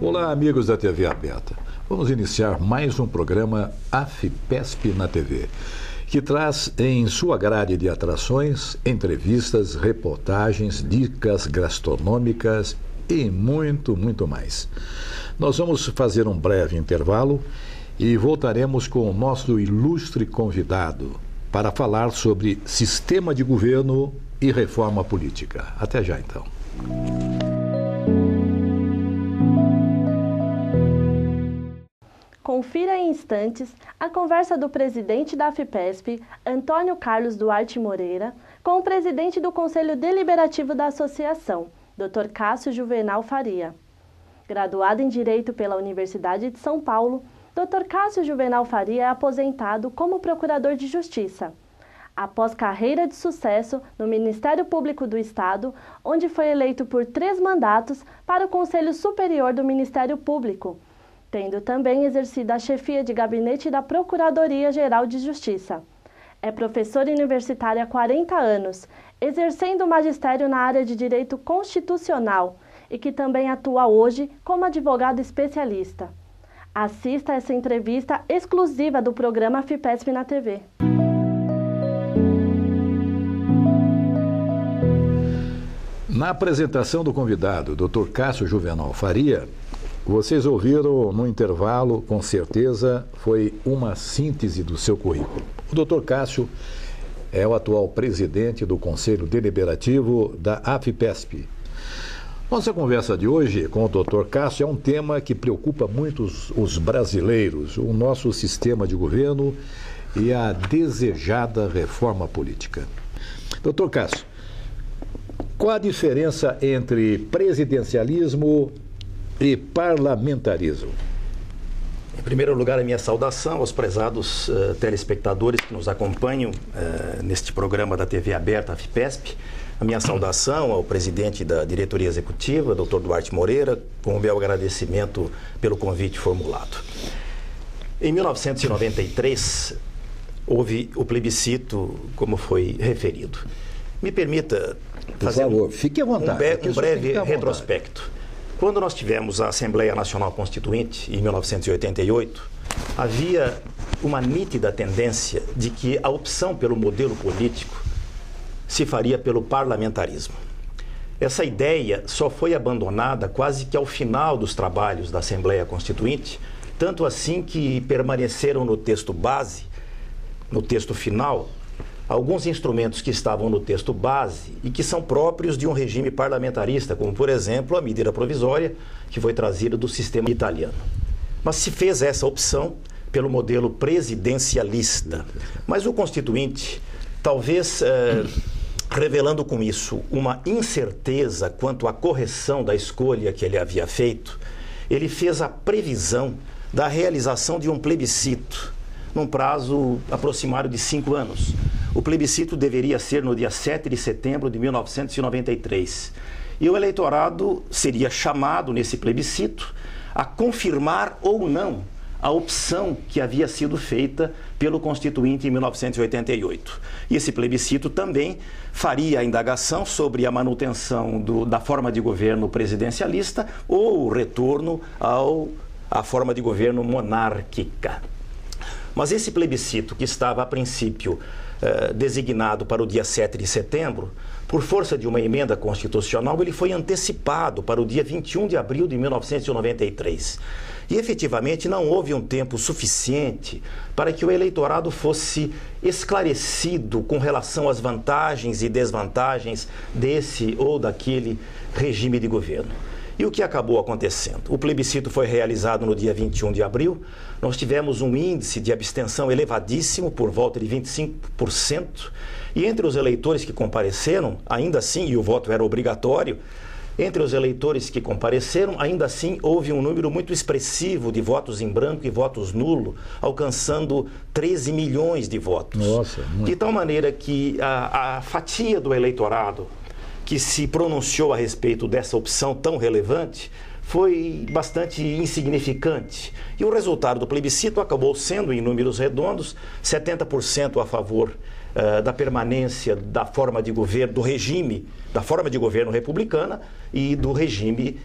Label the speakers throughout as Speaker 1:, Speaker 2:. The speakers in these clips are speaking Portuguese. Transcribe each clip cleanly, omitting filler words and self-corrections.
Speaker 1: Olá, amigos da TV Aberta. Vamos iniciar mais um programa AFPESP na TV, que traz em sua grade de atrações, entrevistas, reportagens, dicas gastronômicas e muito mais. Nós vamos fazer um breve intervalo e voltaremos com o nosso ilustre convidado para falar sobre sistema de governo e reforma política. Até já, então.
Speaker 2: Confira em instantes a conversa do presidente da AFPESP, Antônio Carlos Duarte Moreira, com o presidente do Conselho Deliberativo da Associação, Dr. Cássio Juvenal Faria. Graduado em Direito pela Universidade de São Paulo, Dr. Cássio Juvenal Faria é aposentado como Procurador de Justiça. Após carreira de sucesso no Ministério Público do Estado, onde foi eleito por 3 mandatos para o Conselho Superior do Ministério Público, tendo também exercido a chefia de gabinete da Procuradoria-Geral de Justiça. É professor universitário há 40 anos, exercendo o magistério na área de Direito Constitucional e que também atua hoje como advogado especialista. Assista essa entrevista exclusiva do programa AFPESP na TV.
Speaker 1: Na apresentação do convidado, Dr. Cássio Juvenal Faria, vocês ouviram no intervalo, com certeza, foi uma síntese do seu currículo. O Dr. Cássio é o atual presidente do Conselho Deliberativo da AFPESP. Nossa conversa de hoje com o Dr. Cássio é um tema que preocupa muito os brasileiros, o nosso sistema de governo e a desejada reforma política. Dr. Cássio, qual a diferença entre presidencialismo e parlamentarismo?
Speaker 3: Em primeiro lugar, a minha saudação aos prezados telespectadores que nos acompanham neste programa da TV Aberta AFPESP. A minha saudação ao presidente da diretoria executiva, Dr. Duarte Moreira, com o meu agradecimento pelo convite formulado. Em 1993, houve o plebiscito, como foi referido. Me permita fazer
Speaker 1: fique à vontade,
Speaker 3: um breve retrospecto. Quando nós tivemos a Assembleia Nacional Constituinte, em 1988, havia uma nítida tendência de que a opção pelo modelo político se faria pelo parlamentarismo. Essa ideia só foi abandonada quase que ao final dos trabalhos da Assembleia Constituinte, tanto assim que permaneceram no texto base, no texto final, alguns instrumentos que estavam no texto base e que são próprios de um regime parlamentarista, como, por exemplo, a medida provisória, que foi trazida do sistema italiano. Mas se fez essa opção pelo modelo presidencialista. Mas o Constituinte, talvez revelando com isso uma incerteza quanto à correção da escolha que ele havia feito, ele fez a previsão da realização de um plebiscito num prazo aproximado de 5 anos. O plebiscito deveria ser no dia 7 de setembro de 1993. E o eleitorado seria chamado nesse plebiscito a confirmar ou não a opção que havia sido feita pelo Constituinte em 1988. E esse plebiscito também faria a indagação sobre a manutenção da forma de governo presidencialista ou o retorno à forma de governo monárquica. Mas esse plebiscito, que estava a princípio designado para o dia 7 de setembro, por força de uma emenda constitucional, ele foi antecipado para o dia 21 de abril de 1993. E, efetivamente, não houve um tempo suficiente para que o eleitorado fosse esclarecido com relação às vantagens e desvantagens desse ou daquele regime de governo. E o que acabou acontecendo? O plebiscito foi realizado no dia 21 de abril. Nós tivemos um índice de abstenção elevadíssimo, por volta de 25%. E entre os eleitores que compareceram, ainda assim, e o voto era obrigatório, entre os eleitores que compareceram, ainda assim, houve um número muito expressivo de votos em branco e votos nulo, alcançando 13 milhões de votos.
Speaker 1: Nossa, muito.
Speaker 3: De tal maneira que a fatia do eleitorado que se pronunciou a respeito dessa opção tão relevante foi bastante insignificante. E o resultado do plebiscito acabou sendo, em números redondos, 70% a favor da permanência da forma de governo, do regime, da forma de governo republicana e do regime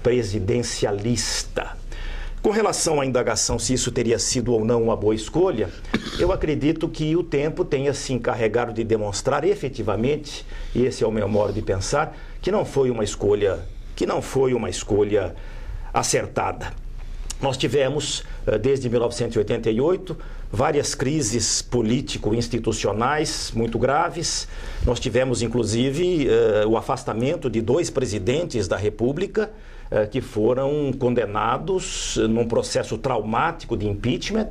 Speaker 3: presidencialista. Com relação à indagação se isso teria sido ou não uma boa escolha, eu acredito que o tempo tenha se encarregado de demonstrar efetivamente, e esse é o meu modo de pensar, que não foi uma escolha acertada. Nós tivemos, desde 1988, várias crises político-institucionais muito graves. Nós tivemos, inclusive, o afastamento de 2 presidentes da República que foram condenados num processo traumático de impeachment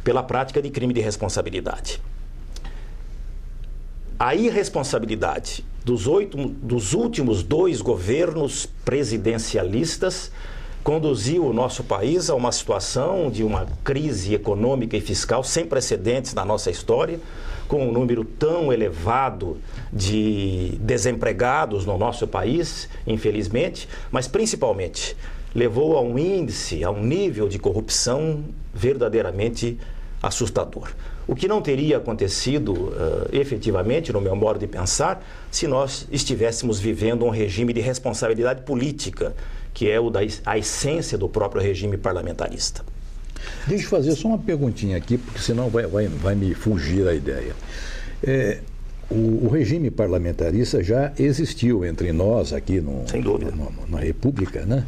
Speaker 3: pela prática de crime de responsabilidade. A irresponsabilidade dos últimos 2 governos presidencialistas conduziu o nosso país a uma situação de uma crise econômica e fiscal sem precedentes na nossa história, com um número tão elevado de desempregados no nosso país, infelizmente, mas principalmente levou a um índice, a um nível de corrupção verdadeiramente assustador. O que não teria acontecido efetivamente, no meu modo de pensar, se nós estivéssemos vivendo um regime de responsabilidade política, que é a essência do próprio regime parlamentarista.
Speaker 1: Deixa eu fazer só uma perguntinha aqui, porque senão vai me fugir a ideia. O regime parlamentarista já existiu entre nós aqui
Speaker 3: sem dúvida,
Speaker 1: na República, né?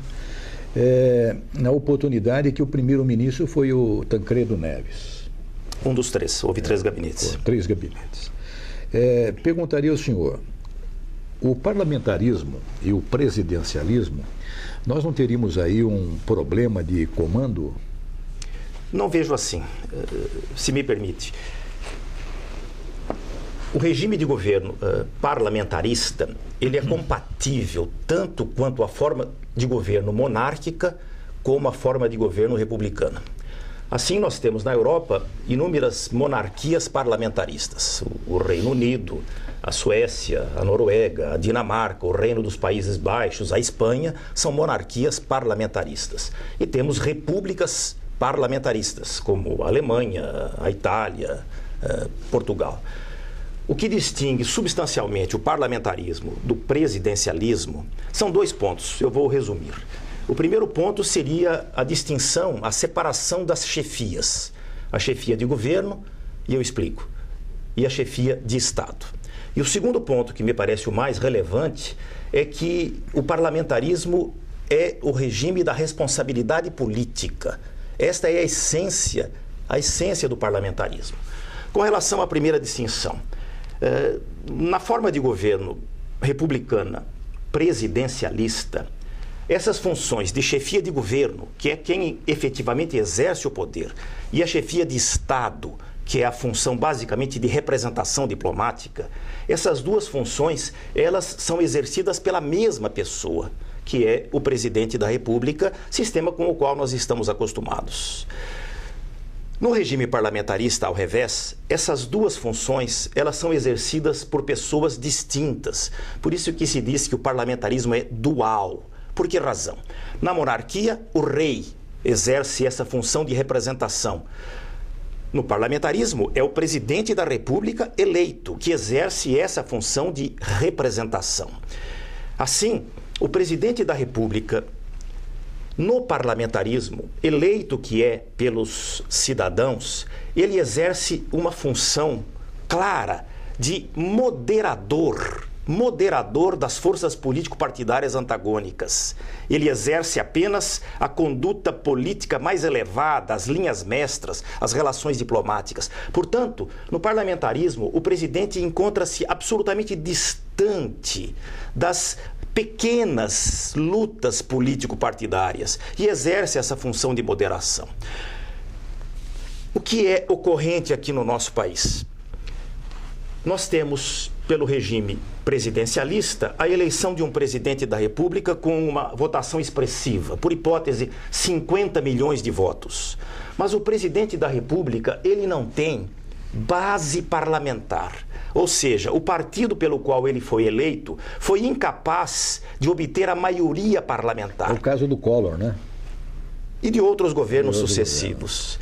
Speaker 1: Na oportunidade que o primeiro-ministro foi o Tancredo Neves.
Speaker 3: Um dos 3, houve 3 gabinetes.
Speaker 1: 3 gabinetes. Perguntaria ao senhor, o parlamentarismo e o presidencialismo, nós não teríamos aí um problema de comando?
Speaker 3: Não vejo assim, se me permite. O regime de governo parlamentarista, ele é compatível tanto quanto a forma de governo monárquica como a forma de governo republicana. Assim, nós temos na Europa inúmeras monarquias parlamentaristas. O Reino Unido, a Suécia, a Noruega, a Dinamarca, o Reino dos Países Baixos, a Espanha, são monarquias parlamentaristas. E temos repúblicas parlamentaristas, como a Alemanha, a Itália, Portugal. O que distingue substancialmente o parlamentarismo do presidencialismo são 2 pontos, eu vou resumir. O primeiro ponto seria a distinção, a separação das chefias. A chefia de governo, e eu explico, e a chefia de Estado. E o segundo ponto, que me parece o mais relevante, é que o parlamentarismo é o regime da responsabilidade política. Esta é a essência do parlamentarismo. Com relação à primeira distinção, na forma de governo republicana presidencialista, essas funções de chefia de governo, que é quem efetivamente exerce o poder, e a chefia de Estado, que é a função basicamente de representação diplomática, essas 2 funções, elas são exercidas pela mesma pessoa, que é o presidente da República, sistema com o qual nós estamos acostumados. No regime parlamentarista, ao revés, essas 2 funções, elas são exercidas por pessoas distintas. Por isso que se diz que o parlamentarismo é dual. Por que razão? Na monarquia, o rei exerce essa função de representação. No parlamentarismo, é o presidente da República eleito que exerce essa função de representação. Assim, o presidente da República, no parlamentarismo, eleito que é pelos cidadãos, ele exerce uma função clara de moderador das forças político-partidárias antagônicas. Ele exerce apenas a conduta política mais elevada, as linhas mestras, as relações diplomáticas. Portanto, no parlamentarismo, o presidente encontra-se absolutamente distante das pequenas lutas político-partidárias e exerce essa função de moderação. O que é ocorrente aqui no nosso país? Nós temos, pelo regime presidencialista, a eleição de um presidente da República com uma votação expressiva, por hipótese, 50 milhões de votos. Mas o presidente da República, ele não tem base parlamentar. Ou seja, o partido pelo qual ele foi eleito foi incapaz de obter a maioria parlamentar.
Speaker 1: É o caso do Collor, né?
Speaker 3: E de outros governos sucessivos.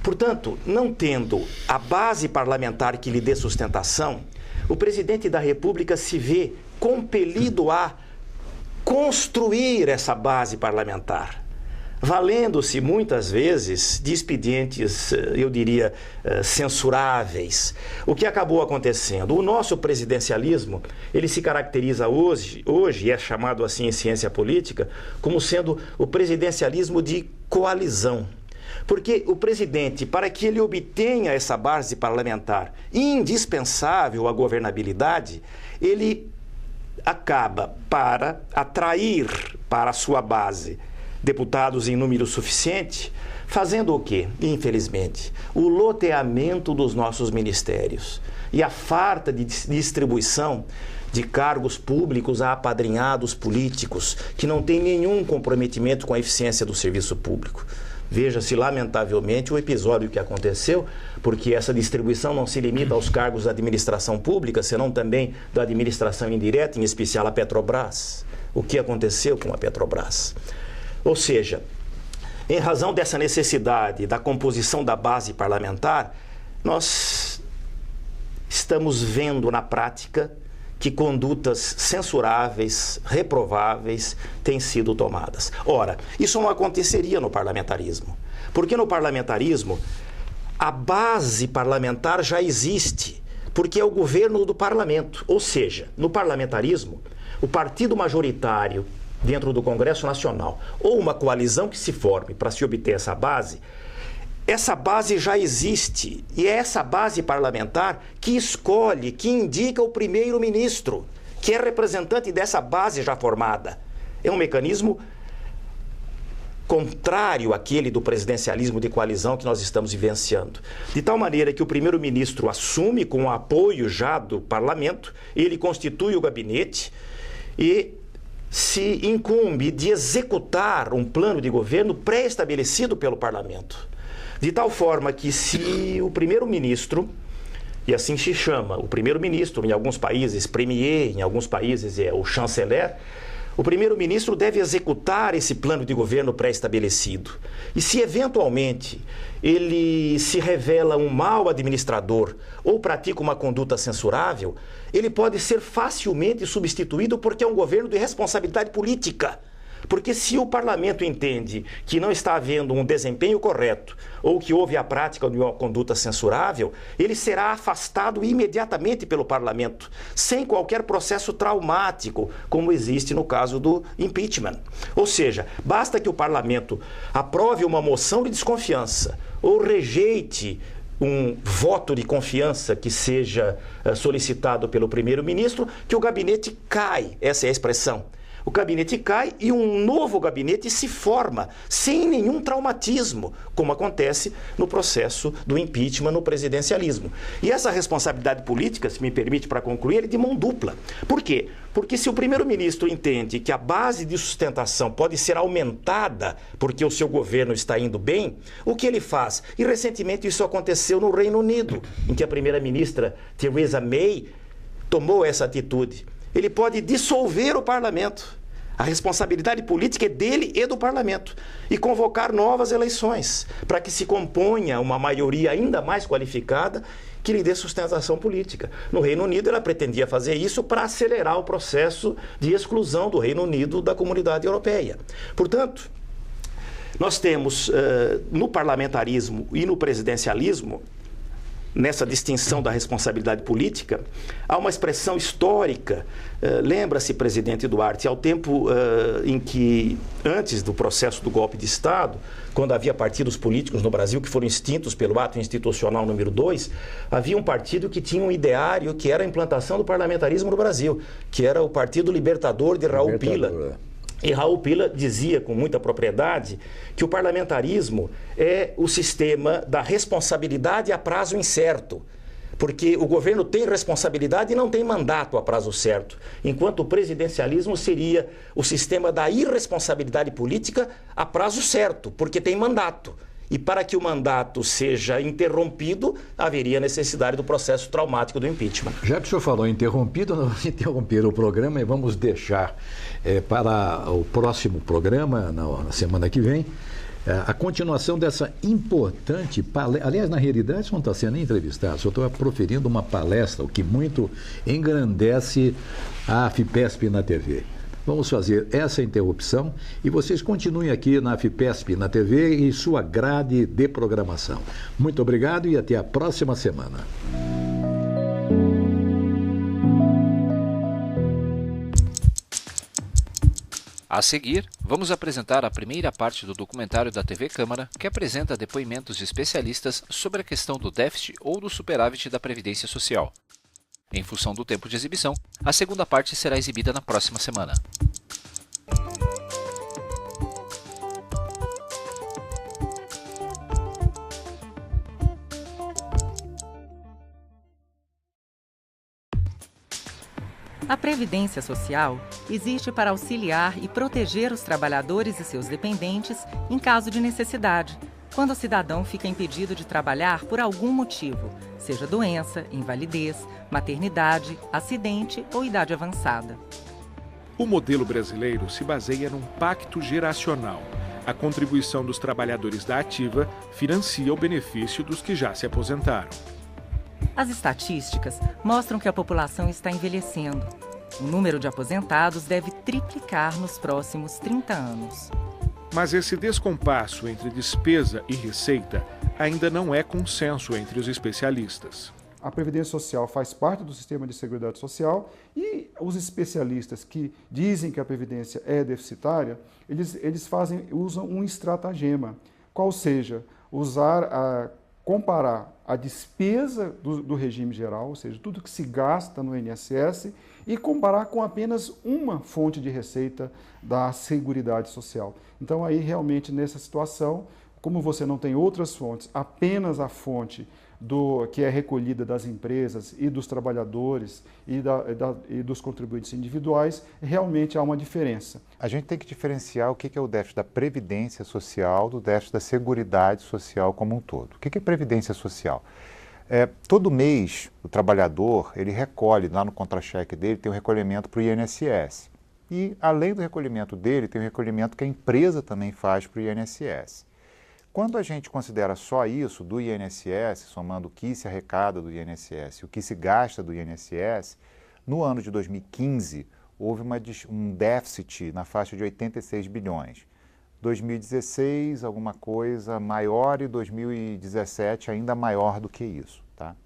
Speaker 3: Portanto, não tendo a base parlamentar que lhe dê sustentação, o presidente da República se vê compelido a construir essa base parlamentar, valendo-se muitas vezes de expedientes, eu diria, censuráveis. O que acabou acontecendo? O nosso presidencialismo, ele se caracteriza hoje e é chamado assim em ciência política, como sendo o presidencialismo de coalizão. Porque o presidente, para que ele obtenha essa base parlamentar indispensável à governabilidade, ele acaba para atrair para a sua base deputados em número suficiente, fazendo o quê? Infelizmente, o loteamento dos nossos ministérios e a farta de distribuição de cargos públicos a apadrinhados políticos que não têm nenhum comprometimento com a eficiência do serviço público. Veja-se, lamentavelmente, o episódio que aconteceu, porque essa distribuição não se limita aos cargos da administração pública, senão também da administração indireta, em especial a Petrobras. O que aconteceu com a Petrobras? Ou seja, em razão dessa necessidade da composição da base parlamentar, nós estamos vendo na prática que condutas censuráveis, reprováveis, têm sido tomadas. Ora, isso não aconteceria no parlamentarismo, porque no parlamentarismo a base parlamentar já existe, porque é o governo do parlamento. Ou seja, no parlamentarismo, o partido majoritário dentro do Congresso Nacional, ou uma coalizão que se forme para se obter essa base já existe, e é essa base parlamentar que escolhe, que indica o primeiro-ministro, que é representante dessa base já formada. É um mecanismo contrário àquele do presidencialismo de coalizão que nós estamos vivenciando. De tal maneira que o primeiro-ministro assume, com o apoio já do parlamento, ele constitui o gabinete e se incumbe de executar um plano de governo pré-estabelecido pelo parlamento. De tal forma que se o primeiro-ministro, e assim se chama, o primeiro-ministro, em alguns países premier, em alguns países é o chanceler, o primeiro-ministro deve executar esse plano de governo pré-estabelecido. E se eventualmente ele se revela um mau administrador ou pratica uma conduta censurável, ele pode ser facilmente substituído porque é um governo de responsabilidade política. Porque se o parlamento entende que não está havendo um desempenho correto ou que houve a prática de uma conduta censurável, ele será afastado imediatamente pelo parlamento, sem qualquer processo traumático, como existe no caso do impeachment. Ou seja, basta que o parlamento aprove uma moção de desconfiança ou rejeite um voto de confiança que seja solicitado pelo primeiro-ministro, que o gabinete cai, essa é a expressão. O gabinete cai e um novo gabinete se forma, sem nenhum traumatismo, como acontece no processo do impeachment no presidencialismo. E essa responsabilidade política, se me permite para concluir, é de mão dupla. Por quê? Porque se o primeiro-ministro entende que a base de sustentação pode ser aumentada porque o seu governo está indo bem, o que ele faz? E recentemente isso aconteceu no Reino Unido, em que a primeira-ministra Theresa May tomou essa atitude. Ele pode dissolver o parlamento. A responsabilidade política é dele e do parlamento. E convocar novas eleições, para que se componha uma maioria ainda mais qualificada que lhe dê sustentação política. No Reino Unido, ela pretendia fazer isso para acelerar o processo de exclusão do Reino Unido da Comunidade Europeia. Portanto, nós temos no parlamentarismo e no presidencialismo, nessa distinção da responsabilidade política, há uma expressão histórica. Lembra-se, presidente Duarte, ao tempo em que, antes do processo do golpe de Estado, quando havia partidos políticos no Brasil que foram extintos pelo ato institucional número 2, havia um partido que tinha um ideário que era a implantação do parlamentarismo no Brasil, que era o Partido Libertador de Raul Pila. E Raul Pila dizia com muita propriedade que o parlamentarismo é o sistema da responsabilidade a prazo incerto, porque o governo tem responsabilidade e não tem mandato a prazo certo, enquanto o presidencialismo seria o sistema da irresponsabilidade política a prazo certo, porque tem mandato. E para que o mandato seja interrompido, haveria necessidade do processo traumático do impeachment.
Speaker 1: Já que o senhor falou interrompido, nós vamos interromper o programa e vamos deixar para o próximo programa, na semana que vem, a continuação dessa importante palestra. Aliás, na realidade, não está sendo entrevistado, só estou proferindo uma palestra, o que muito engrandece a FIPESP na TV. Vamos fazer essa interrupção e vocês continuem aqui na FIPESP na TV e sua grade de programação. Muito obrigado e até a próxima semana.
Speaker 4: A seguir, vamos apresentar a primeira parte do documentário da TV Câmara, que apresenta depoimentos de especialistas sobre a questão do déficit ou do superávit da Previdência Social. Em função do tempo de exibição, a segunda parte será exibida na próxima semana.
Speaker 5: A Previdência Social existe para auxiliar e proteger os trabalhadores e seus dependentes em caso de necessidade, quando o cidadão fica impedido de trabalhar por algum motivo, seja doença, invalidez, maternidade, acidente ou idade avançada.
Speaker 6: O modelo brasileiro se baseia num pacto geracional. A contribuição dos trabalhadores da ativa financia o benefício dos que já se aposentaram.
Speaker 5: As estatísticas mostram que a população está envelhecendo. O número de aposentados deve triplicar nos próximos 30 anos.
Speaker 6: Mas esse descompasso entre despesa e receita ainda não é consenso entre os especialistas.
Speaker 7: A Previdência Social faz parte do sistema de Seguridade Social e os especialistas que dizem que a Previdência é deficitária, eles usam um estratagema, qual seja, comparar a despesa do regime geral, ou seja, tudo que se gasta no INSS, e comparar com apenas uma fonte de receita da Seguridade Social. Então aí realmente nessa situação, como você não tem outras fontes, apenas a fonte que é recolhida das empresas e dos trabalhadores e dos contribuintes individuais, realmente há uma diferença.
Speaker 8: A gente tem que diferenciar o que é o déficit da Previdência Social do déficit da Seguridade Social como um todo. O que é Previdência Social? Todo mês o trabalhador ele recolhe, lá no contra-cheque dele tem um recolhimento para o INSS. E além do recolhimento dele, tem um recolhimento que a empresa também faz para o INSS. Quando a gente considera só isso do INSS, somando o que se arrecada do INSS e o que se gasta do INSS, no ano de 2015 houve um déficit na faixa de 86 bilhões. 2016, alguma coisa maior, e 2017 ainda maior do que isso. Tá?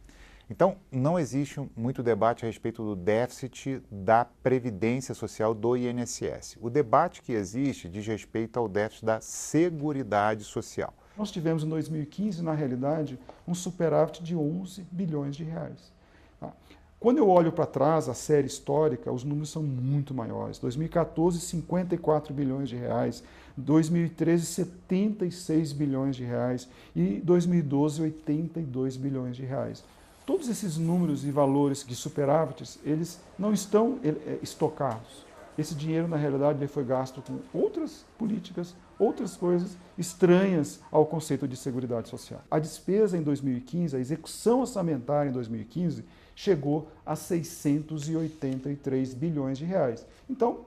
Speaker 8: Então, não existe muito debate a respeito do déficit da Previdência Social do INSS. O debate que existe diz respeito ao déficit da Seguridade Social.
Speaker 7: Nós tivemos em 2015, na realidade, um superávit de 11 bilhões de reais. Tá? Quando eu olho para trás, a série histórica, os números são muito maiores. 2014, 54 bilhões de reais. 2013, 76 bilhões de reais. E 2012, 82 bilhões de reais. Todos esses números e valores de superávites, eles não estão estocados. Esse dinheiro, na realidade, ele foi gasto com outras políticas, outras coisas estranhas ao conceito de Seguridade Social. A despesa em 2015, a execução orçamentária em 2015, chegou a 683 bilhões de reais. Então,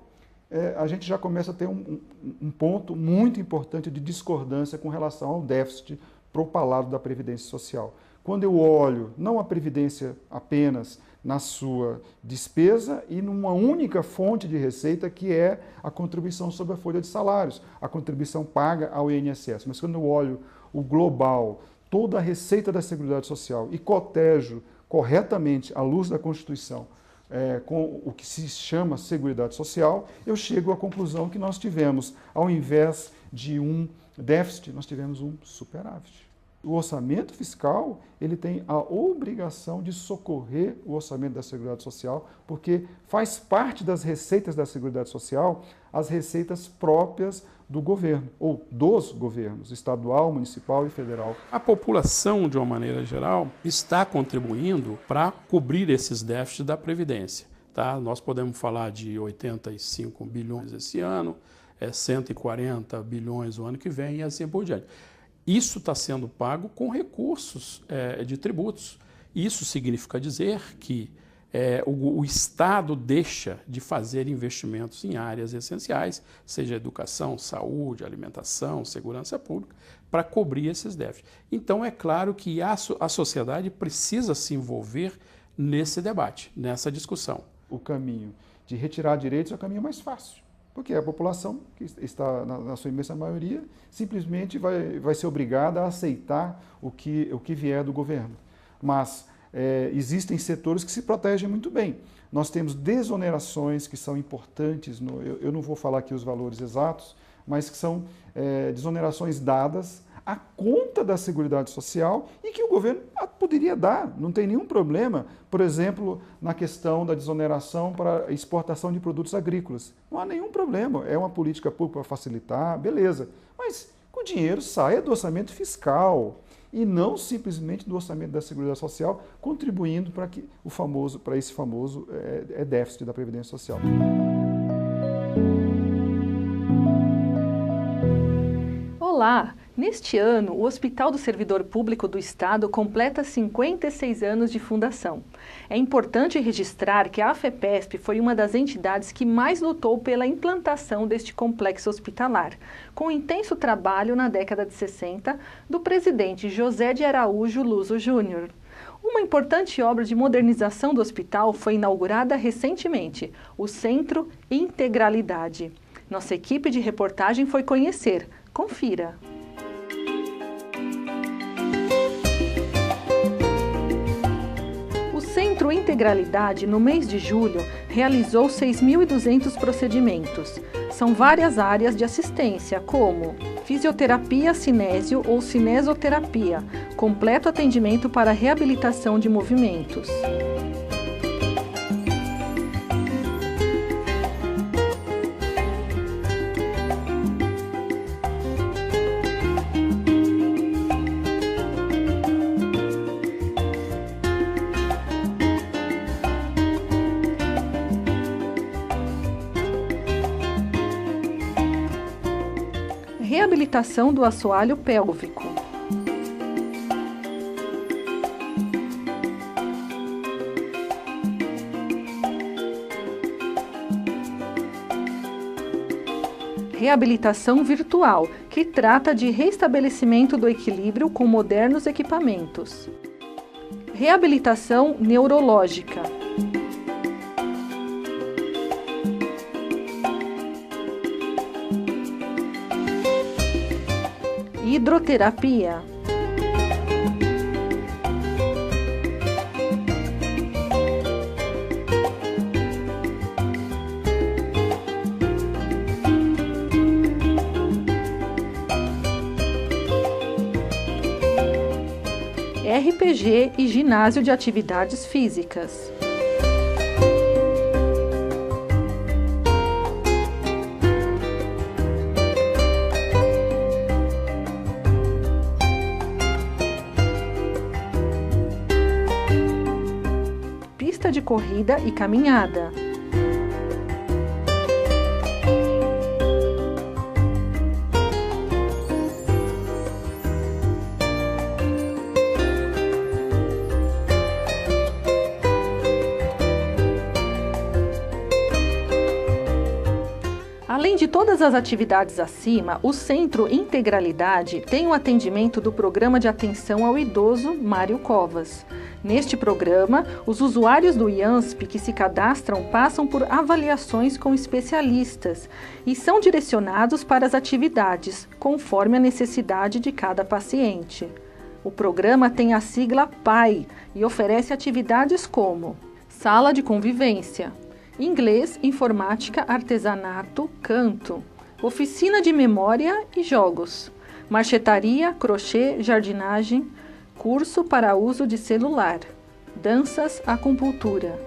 Speaker 7: a gente já começa a ter um ponto muito importante de discordância com relação ao déficit propalado da Previdência Social. Quando eu olho, não a Previdência apenas na sua despesa e numa única fonte de receita, que é a contribuição sobre a folha de salários, a contribuição paga ao INSS. Mas quando eu olho o global, toda a receita da Seguridade Social e cotejo corretamente, à luz da Constituição, com o que se chama Seguridade Social, eu chego à conclusão que nós tivemos, ao invés de um déficit, nós tivemos um superávit. O orçamento fiscal, ele tem a obrigação de socorrer o orçamento da Seguridade Social, porque faz parte das receitas da Seguridade Social as receitas próprias do governo, ou dos governos, estadual, municipal e federal.
Speaker 9: A população, de uma maneira geral, está contribuindo para cobrir esses déficits da Previdência. Tá? Nós podemos falar de 85 bilhões esse ano, 140 bilhões o ano que vem e assim por diante. Isso está sendo pago com recursos de tributos. Isso significa dizer que o Estado deixa de fazer investimentos em áreas essenciais, seja educação, saúde, alimentação, segurança pública, para cobrir esses déficits. Então, é claro que a sociedade precisa se envolver nesse debate, nessa discussão.
Speaker 7: O caminho de retirar direitos é o caminho mais fácil, porque a população, que está na sua imensa maioria, simplesmente vai ser obrigada a aceitar o que vier do governo. Mas existem setores que se protegem muito bem. Nós temos desonerações que são importantes, eu não vou falar aqui os valores exatos, mas que são desonerações dadas à conta da Seguridade Social e que o governo poderia dar, não tem nenhum problema. Por exemplo, na questão da desoneração para exportação de produtos agrícolas. Não há nenhum problema, é uma política pública para facilitar, beleza. Mas o dinheiro saia do orçamento fiscal e não simplesmente do orçamento da Seguridade Social, contribuindo para esse famoso déficit da Previdência Social.
Speaker 10: Olá! Neste ano, o Hospital do Servidor Público do Estado completa 56 anos de fundação. É importante registrar que a AFEPESP foi uma das entidades que mais lutou pela implantação deste complexo hospitalar, com intenso trabalho na década de 60 do presidente José de Araújo Luso Júnior. Uma importante obra de modernização do hospital foi inaugurada recentemente, o Centro Integralidade. Nossa equipe de reportagem foi conhecer. Confira! O Centro Integralidade, no mês de julho, realizou 6.200 procedimentos. São várias áreas de assistência, como fisioterapia cinésio ou cinesioterapia, completo atendimento para reabilitação de movimentos. Reabilitação do assoalho pélvico. Reabilitação virtual, que trata de restabelecimento do equilíbrio com modernos equipamentos. Reabilitação neurológica. Hidroterapia. RPG e ginásio de atividades físicas. Pista de corrida e caminhada. Além de todas as atividades acima, o Centro Integralidade tem o atendimento do Programa de Atenção ao Idoso Mário Covas. Neste programa, os usuários do IANSP que se cadastram passam por avaliações com especialistas e são direcionados para as atividades, conforme a necessidade de cada paciente. O programa tem a sigla PAI e oferece atividades como sala de convivência, inglês, informática, artesanato, canto, oficina de memória e jogos, marchetaria, crochê, jardinagem, curso para uso de celular, danças, acupuntura,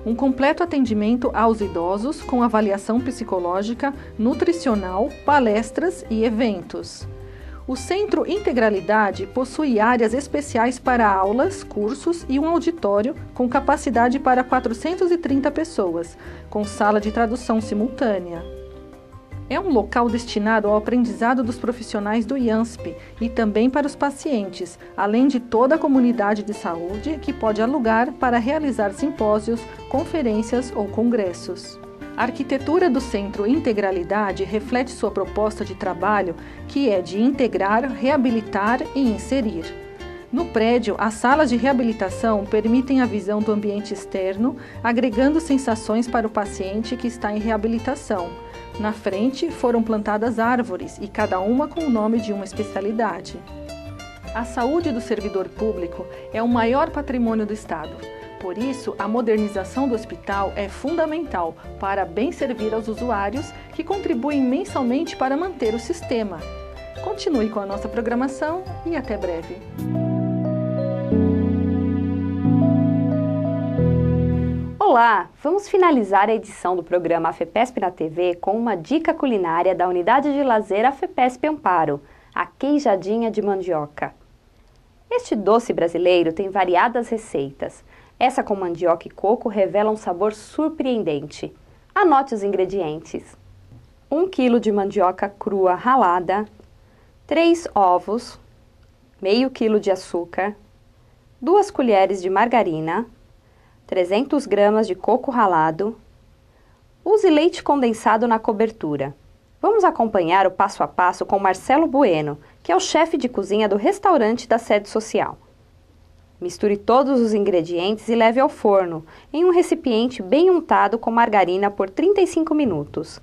Speaker 10: um completo atendimento aos idosos com avaliação psicológica, nutricional, palestras e eventos. O Centro Integralidade possui áreas especiais para aulas, cursos e um auditório com capacidade para 430 pessoas, com sala de tradução simultânea. É um local destinado ao aprendizado dos profissionais do IANSP e também para os pacientes, além de toda a comunidade de saúde que pode alugar para realizar simpósios, conferências ou congressos. A arquitetura do Centro Integralidade reflete sua proposta de trabalho, que é de integrar, reabilitar e inserir. No prédio, as salas de reabilitação permitem a visão do ambiente externo, agregando sensações para o paciente que está em reabilitação. Na frente, foram plantadas árvores e cada uma com o nome de uma especialidade. A saúde do servidor público é o maior patrimônio do Estado. Por isso, a modernização do hospital é fundamental para bem servir aos usuários que contribuem mensalmente para manter o sistema. Continue com a nossa programação e até breve.
Speaker 11: Olá! Vamos finalizar a edição do programa AFEPESP na TV com uma dica culinária da unidade de lazer AFEPESP Amparo, a queijadinha de mandioca. Este doce brasileiro tem variadas receitas. Essa com mandioca e coco revela um sabor surpreendente. Anote os ingredientes: 1 kg de mandioca crua ralada, 3 ovos, meio quilo de açúcar, 2 colheres de margarina, 300 gramas de coco ralado. Use leite condensado na cobertura. Vamos acompanhar o passo a passo com Marcelo Bueno, que é o chefe de cozinha do restaurante da sede social. Misture todos os ingredientes e leve ao forno, em um recipiente bem untado com margarina por 35 minutos.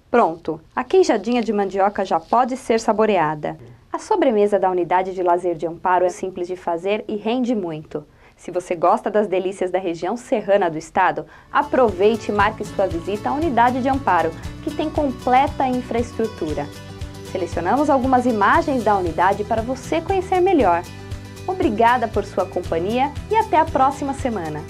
Speaker 11: Pronto, a queijadinha de mandioca já pode ser saboreada. A sobremesa da unidade de lazer de Amparo é simples de fazer e rende muito. Se você gosta das delícias da região serrana do estado, aproveite e marque sua visita à unidade de Amparo, que tem completa infraestrutura. Selecionamos algumas imagens da unidade para você conhecer melhor. Obrigada por sua companhia e até a próxima semana!